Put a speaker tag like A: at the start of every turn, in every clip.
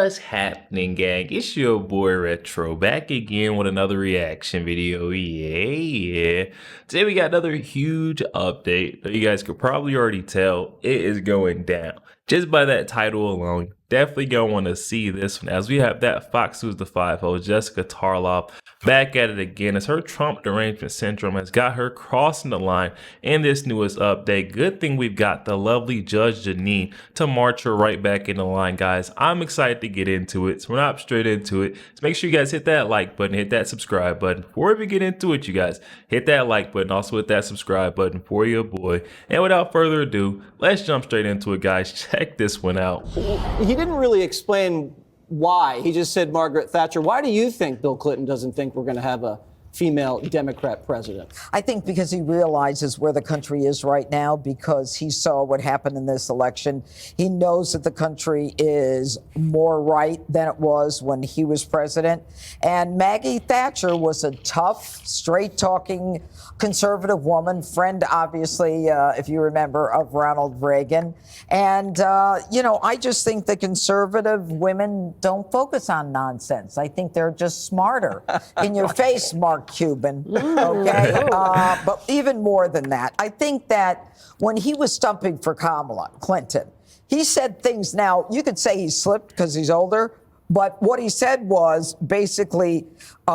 A: What's happening, gang? It's your boy Retro back again with another reaction video. Yeah. Today we got another huge update. You guys could probably already tell it is going down. Just by that title alone, definitely gonna want to see this one, as we have that Fox News the 5-0, Jessica Tarlov, back at it again as her Trump derangement syndrome has got her crossing the line in this newest update. Good thing we've got the lovely Judge Jeanine to march her right back in the line, guys. I'm excited to get into it, so we're not straight into it. So make sure you guys hit that like button, hit that subscribe button. Before we get into it, you guys, hit that like button, also hit that subscribe button for your boy. And without further ado, let's jump straight into it, guys. Check this one out.
B: He didn't really explain why. He just said Margaret Thatcher. Why do you think Bill Clinton doesn't think we're going to have a female Democrat president?
C: I think because he realizes where the country is right now, because he saw what happened in this election. He knows that the country is more right than it was when he was president. And Maggie Thatcher was a tough, straight-talking, conservative woman, friend, obviously, if you remember, of Ronald Reagan. And, I just think the conservative women don't focus on nonsense. I think they're just smarter. In your face, Mark Cuban, okay? But even more than that, I think that when he was stumping for Kamala Clinton, he said things. Now, you could say he slipped because he's older, but what he said was basically, they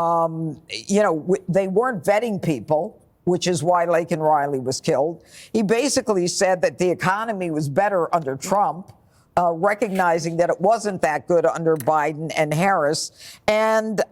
C: weren't vetting people, which is why Laken Riley was killed. He basically said that the economy was better under Trump, recognizing that it wasn't that good under Biden and Harris. And,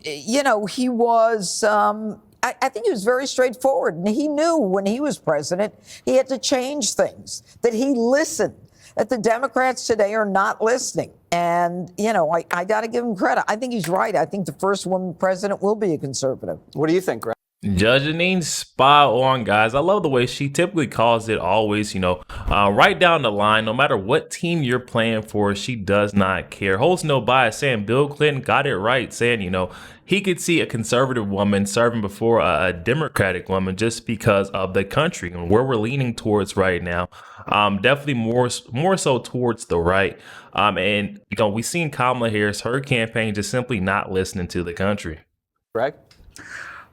C: he was, I think he was very straightforward. And he knew when he was president, he had to change things, that he listened, that the Democrats today are not listening. And, I got to give him credit. I think he's right. I think the first woman president will be a conservative.
B: What do you think, Greg?
A: Judge Jeanine, spot on, guys. I love the way she typically calls it always, right down the line. No matter what team you're playing for, she does not care. Holds no bias, saying Bill Clinton got it right, saying, he could see a conservative woman serving before a Democratic woman just because of the country and where we're leaning towards right now. Definitely more so towards the right. And, we've seen Kamala Harris, her campaign just simply not listening to the country.
B: Greg?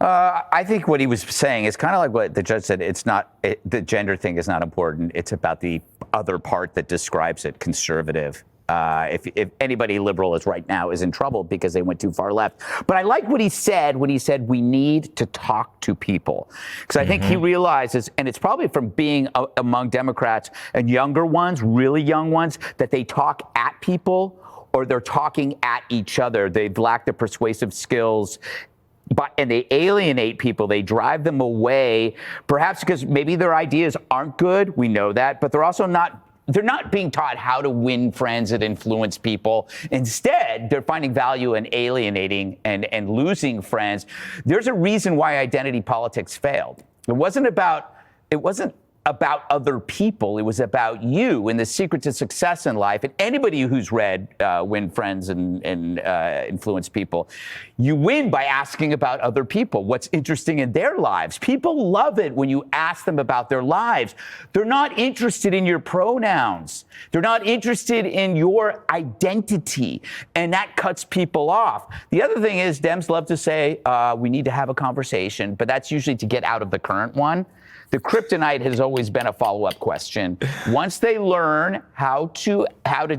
D: I think what he was saying is kind of like what the judge said. The gender thing is not important. It's about the other part that describes it, conservative. If anybody liberal is right now is in trouble because they went too far left. But I like what he said when he said we need to talk to people, because I think he realizes, and it's probably from being among Democrats and younger ones, really young ones, that they talk at people or they're talking at each other. They've lacked the persuasive skills. And they alienate people. They drive them away, perhaps because maybe their ideas aren't good. We know that, but they're also they're not being taught how to win friends and influence people. Instead, they're finding value in alienating and losing friends. There's a reason why identity politics failed. It wasn't about other people. It was about you and the secret to success in life. And anybody who's read Win Friends and Influence People, you win by asking about other people, what's interesting in their lives. People love it when you ask them about their lives. They're not interested in your pronouns. They're not interested in your identity. And that cuts people off. The other thing is Dems love to say, we need to have a conversation, but that's usually to get out of the current one. The kryptonite has always been a follow-up question. Once they learn how to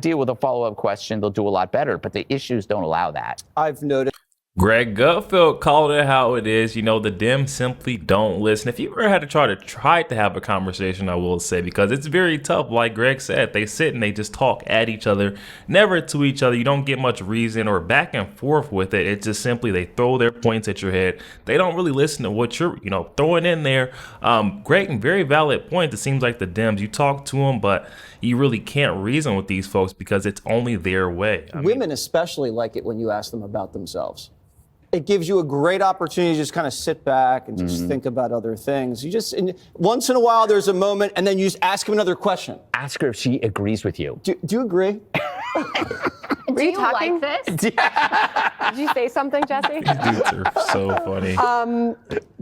D: deal with a follow-up question, they'll do a lot better. But the issues don't allow that.
B: I've noticed.
A: Greg Gutfeld called it how it is. The Dems simply don't listen. If you ever had to try to have a conversation, I will say, because it's very tough. Like Greg said, they sit and they just talk at each other, never to each other. You don't get much reason or back and forth with it. It's just simply they throw their points at your head. They don't really listen to what you're, throwing in there. Great and very valid point. It seems like the Dems, you talk to them, but you really can't reason with these folks because it's only their way.
B: Women especially like it when you ask them about themselves. It gives you a great opportunity to just kind of sit back and just think about other things. Once in a while, there's a moment, and then you just ask them another question.
D: Ask her if she agrees with you.
B: Do you agree?
E: Do you like this? Did you say something, Jesse?
A: These dudes are so funny.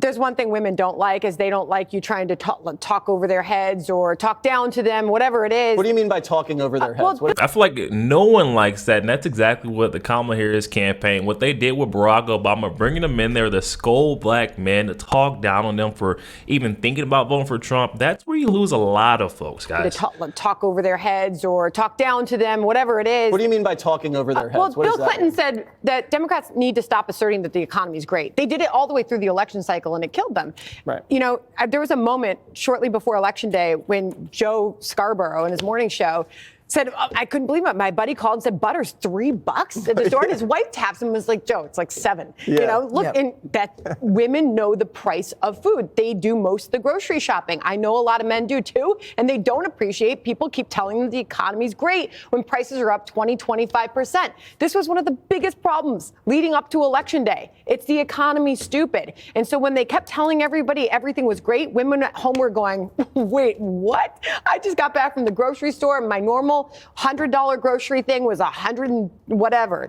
F: there's one thing women don't like is they don't like you trying to talk over their heads or talk down to them, whatever it is.
B: What do you mean by talking over their heads?
A: I feel like no one likes that, and that's exactly what the Kamala Harris campaign, what they did with Barack Obama, bringing them in there to scold black men, to talk down on them for even thinking about voting for Trump. That's where you lose a lot of folks, guys.
F: To talk over their heads or talk down to them, whatever it is.
B: What do you mean by talking over their heads?
F: Well,
B: What
F: Bill
B: does that
F: Clinton
B: mean?
F: said that Democrats need to stop asserting that the economy is great. They did it all the way through the election cycle, and it killed them.
B: Right.
F: You know, there was a moment shortly before Election Day when Joe Scarborough in his morning show said, I couldn't believe it. My buddy called and said, butter's $3 at the store. And his wife taps him and was like, Joe, it's like $7.
B: Yeah.
F: You know, look, and that women know the price of food. They do most of the grocery shopping. I know a lot of men do too, and they don't appreciate people keep telling them the economy's great when prices are up 20, 25%. This was one of the biggest problems leading up to Election Day. It's the economy, stupid. And so when they kept telling everybody everything was great, women at home were going, wait, what? I just got back from the grocery store and my normal $100 grocery thing was $100 and whatever.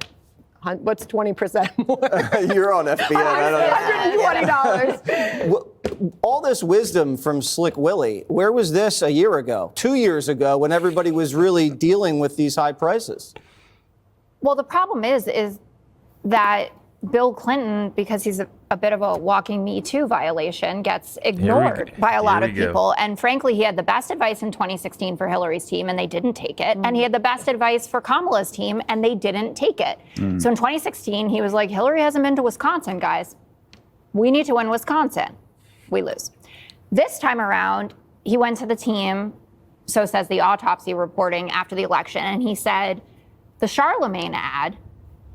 F: What's 20% more?
B: You're on FBN.
F: $120.
B: All this wisdom from Slick Willie, where was this a year ago, 2 years ago, when everybody was really dealing with these high prices?
E: Well, the problem is that Bill Clinton, because he's a bit of a walking Me Too violation, gets ignored by a lot of people. And frankly, he had the best advice in 2016 for Hillary's team, and they didn't take it. And he had the best advice for Kamala's team, and they didn't take it. So in 2016, he was like, Hillary hasn't been to Wisconsin, guys. We need to win Wisconsin. We lose. This time around, he went to the team, so says the autopsy reporting after the election, and he said, the Charlemagne ad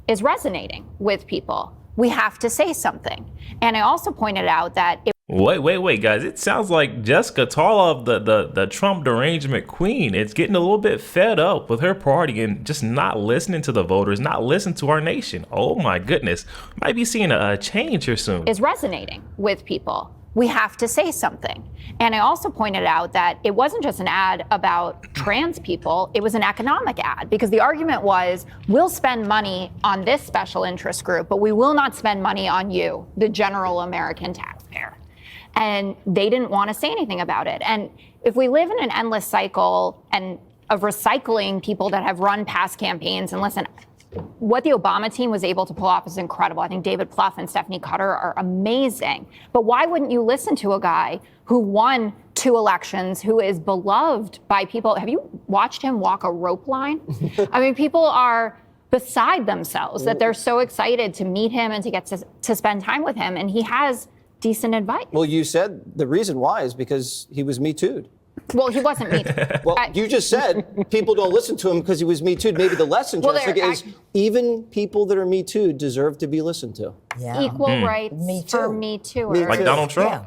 E: is resonating with people. We have to say something. And I also pointed out that
A: Wait, guys. It sounds like Jessica Tarlov, the Trump derangement queen, it's getting a little bit fed up with her party and just not listening to the voters, not listening to our nation. Oh my goodness. Might be seeing a change here soon.
E: is resonating with people. We have to say something. And I also pointed out that it wasn't just an ad about trans people, it was an economic ad, because the argument was, we'll spend money on this special interest group, but we will not spend money on you, the general American taxpayer. And they didn't want to say anything about it. And if we live in an endless cycle and of recycling people that have run past campaigns, and listen, what the Obama team was able to pull off is incredible. I think David Plouffe and Stephanie Cutter are amazing. But why wouldn't you listen to a guy who won 2 elections, who is beloved by people? Have you watched him walk a rope line? I mean, people are beside themselves that they're so excited to meet him and to get to spend time with him. And he has decent advice.
B: Well, you said the reason why is because he was Me Too'd.
E: Well, he wasn't Me Too.
B: Well, you just said people don't listen to him because he was Me Too'd. Maybe the lesson, Jessica, is even people that are Me Too'd deserve to be listened to.
C: Yeah.
E: Equal rights
C: Me
E: for
C: too.
E: Me Too.
A: Like Donald Trump.
C: Yeah.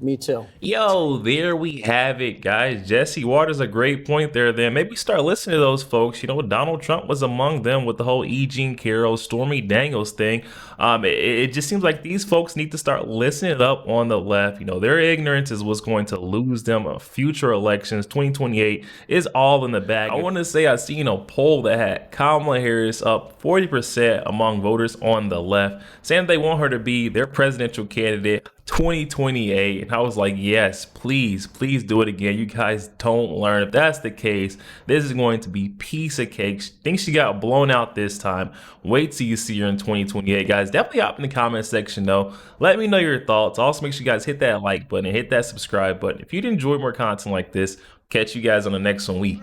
B: Me too.
A: Yo, there we have it, guys. Jesse Waters, a great point there. Then maybe start listening to those folks. You know, Donald Trump was among them with the whole E. Jean Carroll, Stormy Daniels thing. It just seems like these folks need to start listening up on the left. You know, their ignorance is what's going to lose them future elections. 2028 is all in the bag. I want to say I seen a poll that had Kamala Harris up 40% among voters on the left, saying they want her to be their presidential candidate 2028. And I was like, yes, please do it again. You guys don't learn. If that's the case, this is going to be piece of cake. Think she got blown out this time. Wait till you see her in 2028, guys. Definitely hop in the comment section though. Let me know your thoughts. Also, make sure you guys hit that like button and hit that subscribe button. If you'd enjoy more content like this, catch you guys on the next one week.